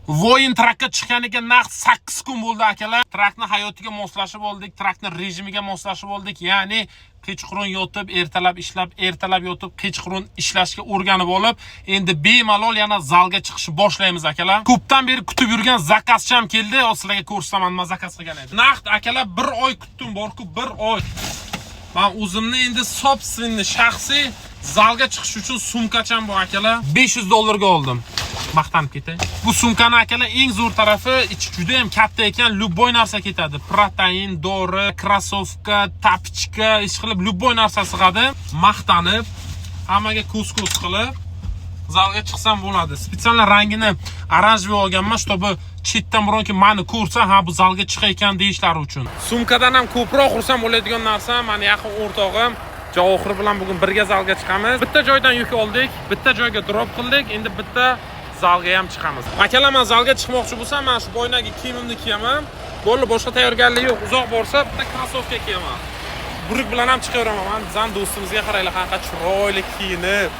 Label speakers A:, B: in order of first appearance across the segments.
A: Voyin trakka chiqqaniga naq 8 kun bo'ldi akalar. Trakni hayotiga moslashib oldik, trakni rejimiga moslashib oldik. Ya'ni kechqurun yotib, ertalab ishlab, ertalab yotib, kechqurun ishlashga o'rganib olib, endi bemalol yana zalga chiqishni boshlaymiz akalar. Ko'pdan beri kutib yurgan zakazcham keldi. Sizlarga ko'rsataman, nima zakaz qilgan edi. Naqd akalar 1 oy kutdim, borku 1 oy. Men o'zimni endi собственный shaxsiy zalga chiqish uchun sumkacham bor akalar. $500 oldim. Maqtanib ketay. Bu sumkani akalar eng zo'r tarafi ichi juda ham katta ekan, любой narsa ketadi. Protein, dori, krossovka, tapichka, ish qilib любой narsa sig'adi. Maqtanib, hammaga ko'z-ko'z qilib zalga chiqsam bo'ladi. Spetsial rangini oranjviy olganman, чтобы chetdan bironki meni ko'rsa, ha bu zalga chiqayotgan deyishlari uchun. Sumkadan ham ko'proq xursand bo'ladigan narsa, meni yaqin o'rtog'im Javohir bilan bugun birga zalga chiqamiz. Bitta joydan yuk oldik, bitta joyga drop qildik, endi bitta zalga ham chiqamiz. Akalar, men zalga chiqmoqchi bo'lsam, men shu boynagi kiyimimni kiyaman. Bo'ldi, boshqa tayyorgarlik yo'q. Uzoq borsa, bitta krossovka kiyaman. Buruk bilan ham chiqaveraman. Bizning do'stimizga qaraylar, qanaqa chiroyli kiyinib,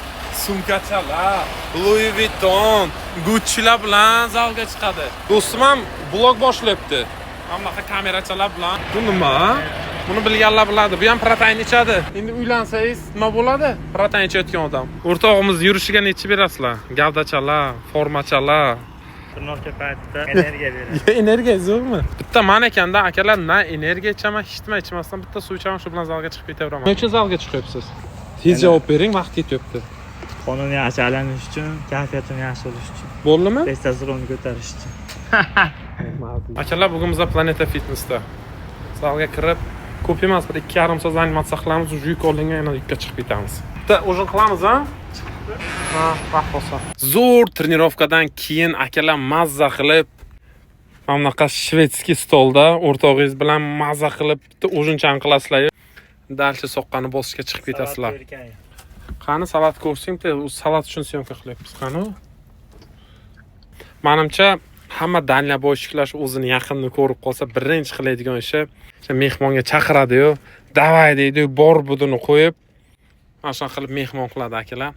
A: sumkachalar, Louis Vuitton, Gucci'lar bilan zalga chiqadi. Do'stim ham blog boshlayapti. Hammaqa kamerachalar bilan. Bu nima? Buni bilganlar biladi. Bu ham protein ichadi. Endi uylansangiz nima bo'ladi? Protein ichayotgan odam. O'rtog'imiz yurishiga necha berasizlar? Gavdachalar, formachalar.
B: Turnoqqa paytda energiya beradi.
A: Energiya zo'rmi? Bitta men ekanda akalar, na energiya ichaman, hech nima ichmasdan bitta suv ichaman, shu bilan zalga chiqib ketaveraman. Nima uchun zalga chiqyapsiz? Tez javob bering, vaqt ketyapti.
B: Qonun yaxshi aylanish uchun, kayfiyatim yaxshi bo'lish uchun.
A: Bo'ldimi?
B: Testosteronni ko'tarish uchun.
A: Akalar, bugun biz Planeta Fitnessda zalga kirib, ko'p emas, bir 2,5 soat animatsiya qilamiz, уже yuk olingan yana yukka chiqib ketamiz. Bitta o'zin qilamiz, ha? Ha, vaqt bo'lsa. Zo'r trenirovkadan keyin akalar mazza qilib, mana bunaqa shvedskiy stolda o'rtog'ingiz bilan mazza qilib bitta o'zincham qilasizlar. Dalcha soqqani bosishga chiqib ketasizlar. Qani salat ko'rsang-da, u salat uchun syomka qilyapmiz, qani? Menimcha hamma Daniya boychiklash o'zini yaqinni ko'rib qolsa, birinchi qiladigan ishi mehmonga chaqiradi-yu, davay deydi, bor budini qo'yib, mana shunday qilib mehmon qiladi akalar.